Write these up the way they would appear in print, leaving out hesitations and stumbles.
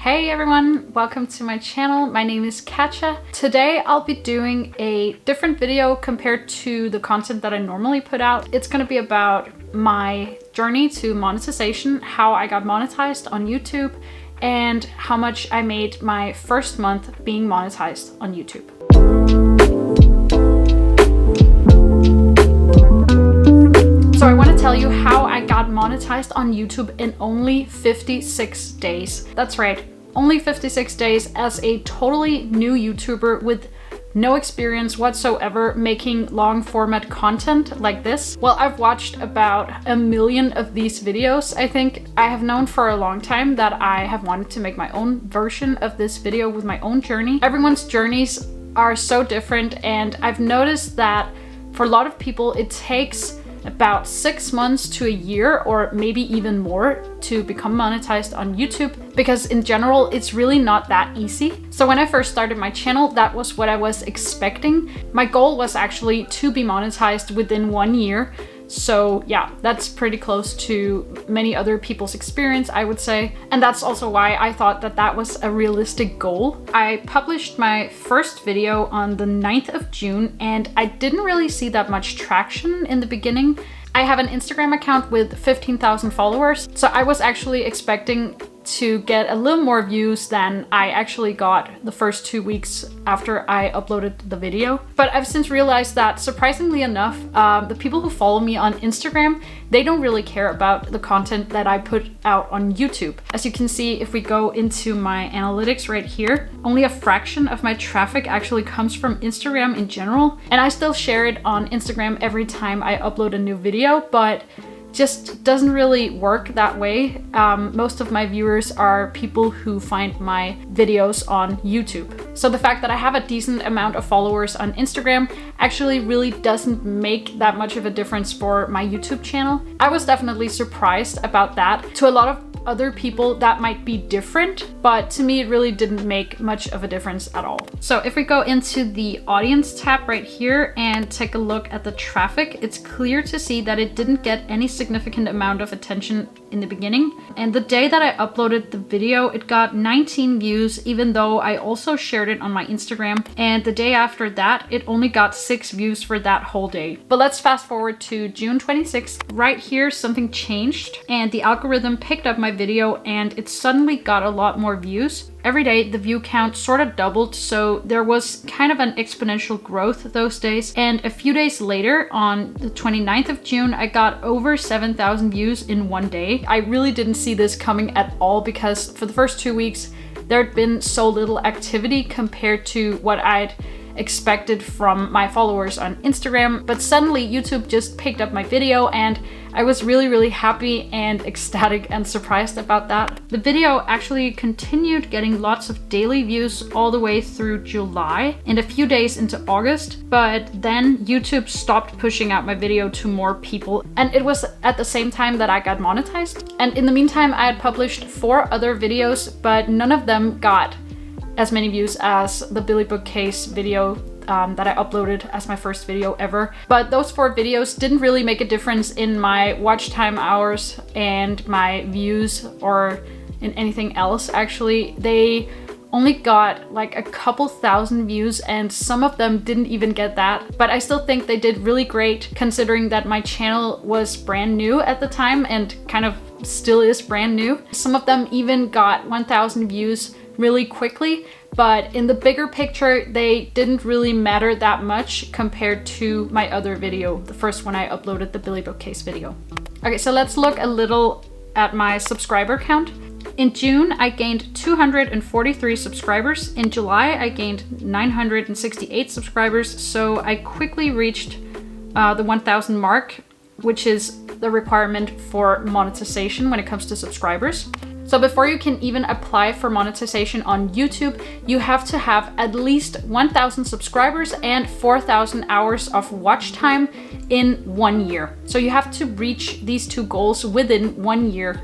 Hey everyone, welcome to my channel. My name is Katja. Today I'll be doing a different video compared to the content that I normally put out. It's gonna be about my journey to monetization, how I got monetized on YouTube, and how much I made my first month being monetized on YouTube. So I want to tell you how I got monetized on YouTube in only 56 days. That's right, only 56 days as a totally new YouTuber with no experience whatsoever making long format content like this. Well, I've watched about 1 million of these videos, I think. I have known for a long time that I have wanted to make my own version of this video with my own journey. Everyone's journeys are so different, and I've noticed that for a lot of people it takes about 6 months to a year or maybe even more to become monetized on YouTube, because in general it's really not that easy. So when I first started my channel, that was what I was expecting. My goal was actually to be monetized within 1 year. So yeah, that's pretty close to many other people's experience, I would say. And that's also why I thought that that was a realistic goal. I published my first video on the 9th of June and I didn't really see that much traction in the beginning. I have an Instagram account with 15,000 followers, so I was actually expecting to get a little more views than I actually got the first 2 weeks after I uploaded the video. But I've since realized that, surprisingly enough, the people who follow me on Instagram, they don't really care about the content that I put out on YouTube. As you can see, if we go into my analytics right here, only a fraction of my traffic actually comes from Instagram in general. And I still share it on Instagram every time I upload a new video, but just doesn't really work that way. Most of my viewers are people who find my videos on YouTube. So the fact that I have a decent amount of followers on Instagram actually really doesn't make that much of a difference for my YouTube channel. I was definitely surprised about that. To a lot of other people that might be different, but to me it really didn't make much of a difference at all. So if we go into the audience tab right here and take a look at the traffic, it's clear to see that it didn't get any significant amount of attention in the beginning. And the day that I uploaded the video, it got 19 views, even though I also shared it on my Instagram. And the day after that, it only got 6 views for that whole day. But let's fast forward to June 26th. Right here, something changed and the algorithm picked up my video and it suddenly got a lot more views. Every day the view count sort of doubled, so there was kind of an exponential growth those days. And a few days later, on the 29th of June, I got over 7,000 views in one day. I really didn't see this coming at all, because for the first 2 weeks there had been so little activity compared to what I'd expected from my followers on Instagram. But suddenly YouTube just picked up my video and I was really happy and ecstatic and surprised about that. The video actually continued getting lots of daily views all the way through July and a few days into August, but then YouTube stopped pushing out my video to more people, and it was at the same time that I got monetized. And in the meantime, I had published 4 other videos, but none of them got as many views as the Billy Bookcase video that I uploaded as my first video ever. But those 4 videos didn't really make a difference in my watch time hours and my views or in anything else. Actually, they only got like a couple thousand views and some of them didn't even get that. But I still think they did really great, considering that my channel was brand new at the time and kind of still is brand new. Some of them even got 1,000 views really quickly, but in the bigger picture they didn't really matter that much compared to my other video, the first one I uploaded, the Billy Bookcase video. Okay, so let's look a little at my subscriber count. In June, I gained 243 subscribers. In July, I gained 968 subscribers, so I quickly reached the 1,000 mark, which is the requirement for monetization when it comes to subscribers. So before you can even apply for monetization on YouTube, you have to have at least 1,000 subscribers and 4,000 hours of watch time in 1 year. So you have to reach these 2 goals within 1 year.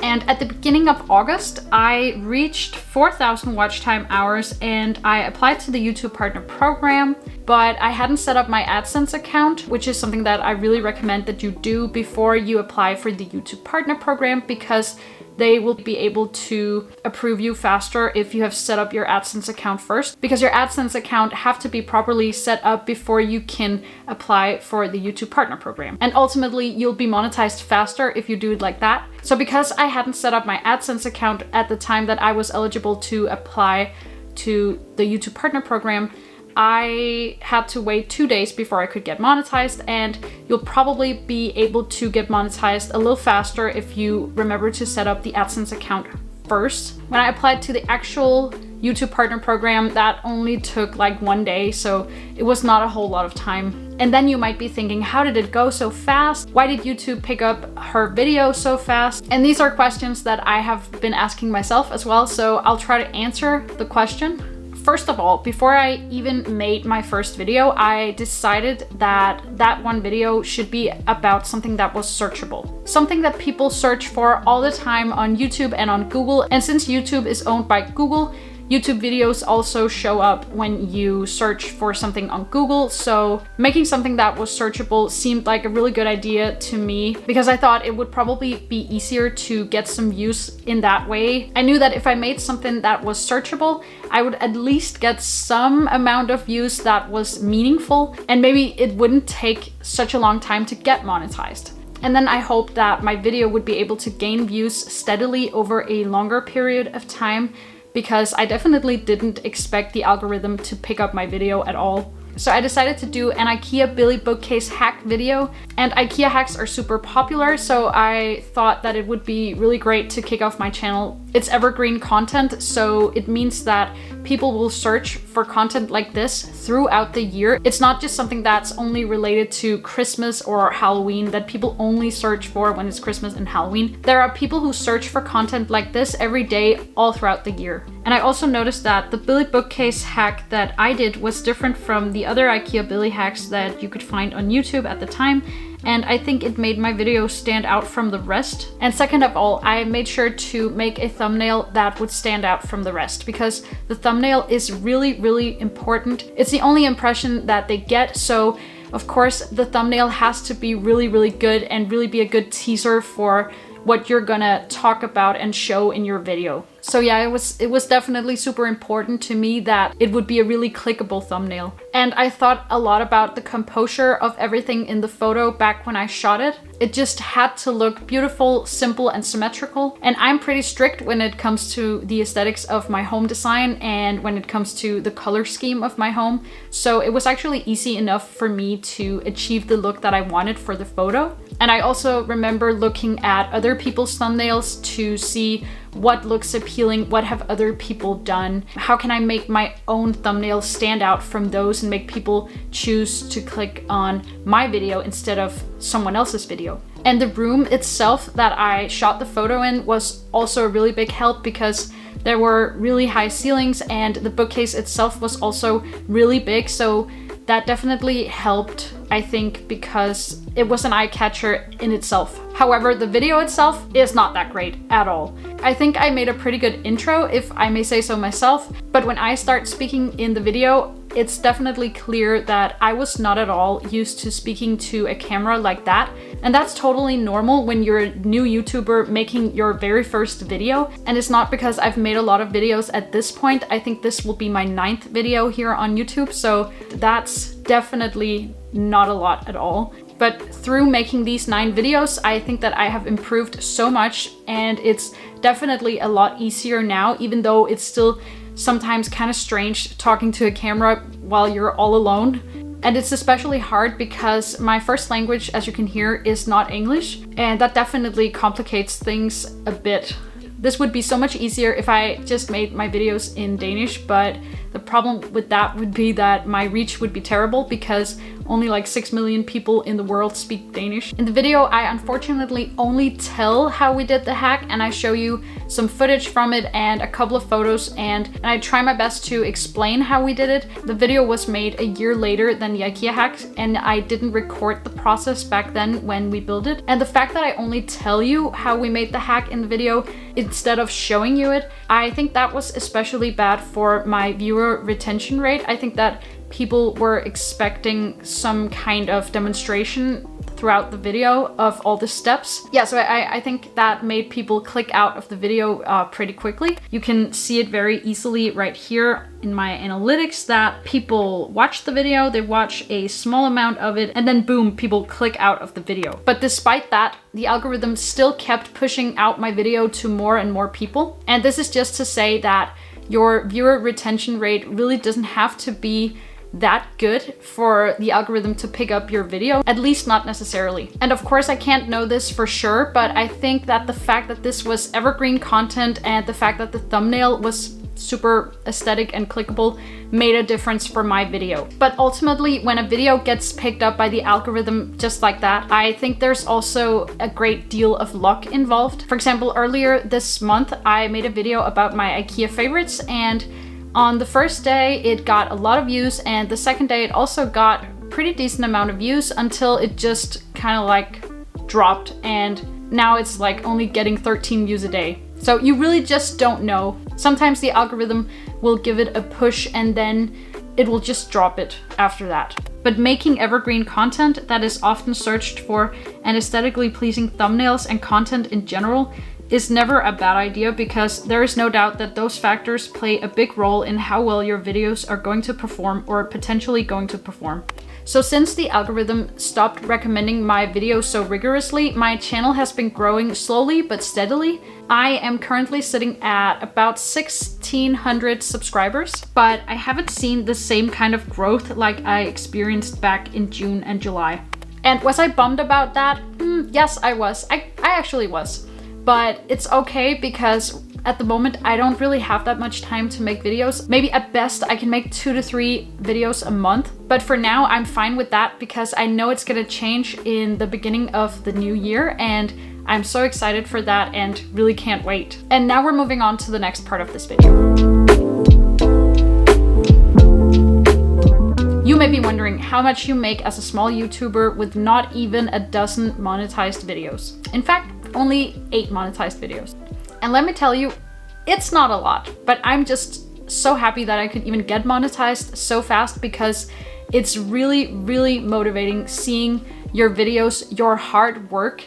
And at the beginning of August, I reached 4,000 watch time hours and I applied to the YouTube Partner Program, but I hadn't set up my AdSense account, which is something that I really recommend that you do before you apply for the YouTube Partner Program, because they will be able to approve you faster if you have set up your AdSense account first, because your AdSense account have to be properly set up before you can apply for the YouTube Partner Program. And ultimately, you'll be monetized faster if you do it like that. So because I hadn't set up my AdSense account at the time that I was eligible to apply to the YouTube Partner Program, I had to wait 2 days before I could get monetized, and you'll probably be able to get monetized a little faster if you remember to set up the AdSense account first. When I applied to the actual YouTube Partner Program, that only took like 1 day, so it was not a whole lot of time. And then you might be thinking, how did it go so fast? Why did YouTube pick up her video so fast? And these are questions that I have been asking myself as well, so I'll try to answer the question. First of all, before I even made my first video, I decided that that one video should be about something that was searchable. Something that people search for all the time on YouTube and on Google. And since YouTube is owned by Google, YouTube videos also show up when you search for something on Google. So making something that was searchable seemed like a really good idea to me, because I thought it would probably be easier to get some views in that way. I knew that if I made something that was searchable, I would at least get some amount of views that was meaningful, and maybe it wouldn't take such a long time to get monetized. And then I hoped that my video would be able to gain views steadily over a longer period of time, because I definitely didn't expect the algorithm to pick up my video at all. So I decided to do an IKEA Billy bookcase hack video, and IKEA hacks are super popular, so I thought that it would be really great to kick off my channel. It's evergreen content, so it means that people will search for content like this throughout the year. It's not just something that's only related to Christmas or Halloween, that people only search for when it's Christmas and Halloween. There are people who search for content like this every day, all throughout the year. And I also noticed that the Billy bookcase hack that I did was different from the other IKEA Billy hacks that you could find on YouTube at the time, and I think it made my video stand out from the rest. And second of all, I made sure to make a thumbnail that would stand out from the rest, because the thumbnail is really, really important. It's the only impression that they get, so of course the thumbnail has to be really, really good and really be a good teaser for what you're gonna talk about and show in your video. So yeah, it was definitely super important to me that it would be a really clickable thumbnail. And I thought a lot about the composure of everything in the photo back when I shot it. It just had to look beautiful, simple, and symmetrical. And I'm pretty strict when it comes to the aesthetics of my home design and when it comes to the color scheme of my home. So it was actually easy enough for me to achieve the look that I wanted for the photo. And I also remember looking at other people's thumbnails to see what looks appealing, what have other people done, how can I make my own thumbnail stand out from those and make people choose to click on my video instead of someone else's video. And the room itself that I shot the photo in was also a really big help, because there were really high ceilings and the bookcase itself was also really big, so that definitely helped, I think, because it was an eye catcher in itself. However, the video itself is not that great at all. I think I made a pretty good intro, if I may say so myself, but when I start speaking in the video, it's definitely clear that I was not at all used to speaking to a camera like that. And that's totally normal when you're a new YouTuber making your very first video. And it's not because I've made a lot of videos at this point. I think this will be my 9th video here on YouTube, so that's definitely not a lot at all. But through making these 9 videos, I think that I have improved so much, and it's definitely a lot easier now, even though it's still sometimes kind of strange talking to a camera while you're all alone. And it's especially hard because my first language, as you can hear, is not English, and that definitely complicates things a bit. This would be so much easier if I just made my videos in Danish, but the problem with that would be that my reach would be terrible, because only like 6 million people in the world speak Danish. In the video, I unfortunately only tell how we did the hack, and I show you some footage from it and a couple of photos, and I try my best to explain how we did it. The video was made a year later than the IKEA hack, and I didn't record the process back then when we built it. And the fact that I only tell you how we made the hack in the video instead of showing you it, I think that was especially bad for my viewer retention rate. I think that people were expecting some kind of demonstration throughout the video of all the steps. Yeah, so I think that made people click out of the video pretty quickly. You can see it very easily right here in my analytics that people watch the video, they watch a small amount of it, and then boom, people click out of the video. But despite that, the algorithm still kept pushing out my video to more and more people. And this is just to say that your viewer retention rate really doesn't have to be that good for the algorithm to pick up your video, at least not necessarily. And of course, I can't know this for sure, but I think that the fact that this was evergreen content and the fact that the thumbnail was super aesthetic and clickable made a difference for my video. But ultimately, when a video gets picked up by the algorithm just like that, I think there's also a great deal of luck involved. For example, earlier this month, I made a video about my IKEA favorites, and on the first day, it got a lot of views, and the second day, it also got a pretty decent amount of views until it just kind of like dropped, and now it's like only getting 13 views a day. So you really just don't know. Sometimes the algorithm will give it a push and then it will just drop it after that. But making evergreen content that is often searched for and aesthetically pleasing thumbnails and content in general is never a bad idea, because there is no doubt that those factors play a big role in how well your videos are going to perform or potentially going to perform. So since the algorithm stopped recommending my videos so rigorously, my channel has been growing slowly but steadily. I am currently sitting at about 1,600 subscribers, but I haven't seen the same kind of growth like I experienced back in June and July. And was I bummed about that? Yes, I was. I actually was. But it's okay, because at the moment I don't really have that much time to make videos. Maybe at best I can make 2 to 3 videos a month. But for now I'm fine with that, because I know it's gonna change in the beginning of the new year, and I'm so excited for that and really can't wait. And now we're moving on to the next part of this video. You may be wondering how much you make as a small YouTuber with not even a dozen monetized videos. In fact, only 8 monetized videos. And let me tell you, it's not a lot, but I'm just so happy that I could even get monetized so fast, because it's really, really motivating seeing your videos, your hard work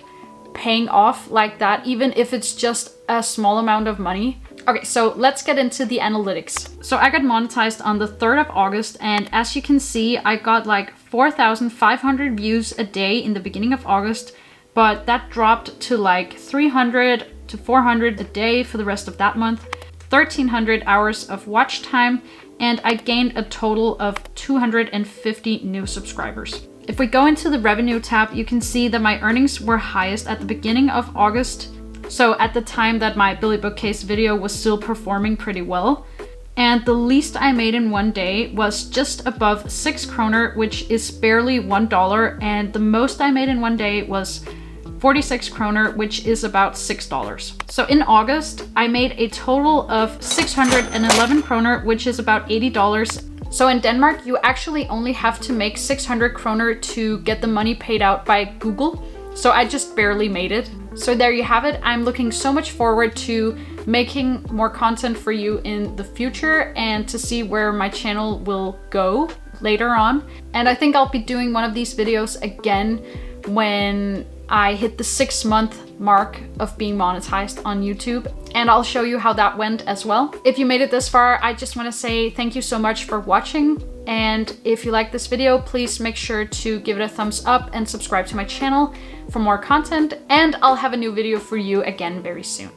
paying off like that, even if it's just a small amount of money. Okay, so let's get into the analytics. So I got monetized on the 3rd of August, and as you can see, I got like 4,500 views a day in the beginning of August, but that dropped to like 300 to 400 a day for the rest of that month, 1,300 hours of watch time, and I gained a total of 250 new subscribers. If we go into the revenue tab, you can see that my earnings were highest at the beginning of August. So at the time that my Billy Bookcase video was still performing pretty well. And the least I made in one day was just above 6 kroner, which is barely $1. And the most I made in one day was 46 kroner, which is about $6. So in August, I made a total of 611 kroner, which is about $80. So in Denmark, you actually only have to make 600 kroner to get the money paid out by Google. So I just barely made it. So there you have it. I'm looking so much forward to making more content for you in the future and to see where my channel will go later on. And I think I'll be doing one of these videos again when I hit the 6-month mark of being monetized on YouTube, and I'll show you how that went as well. If you made it this far, I just want to say thank you so much for watching. And if you like this video, please make sure to give it a thumbs up and subscribe to my channel for more content. And I'll have a new video for you again very soon.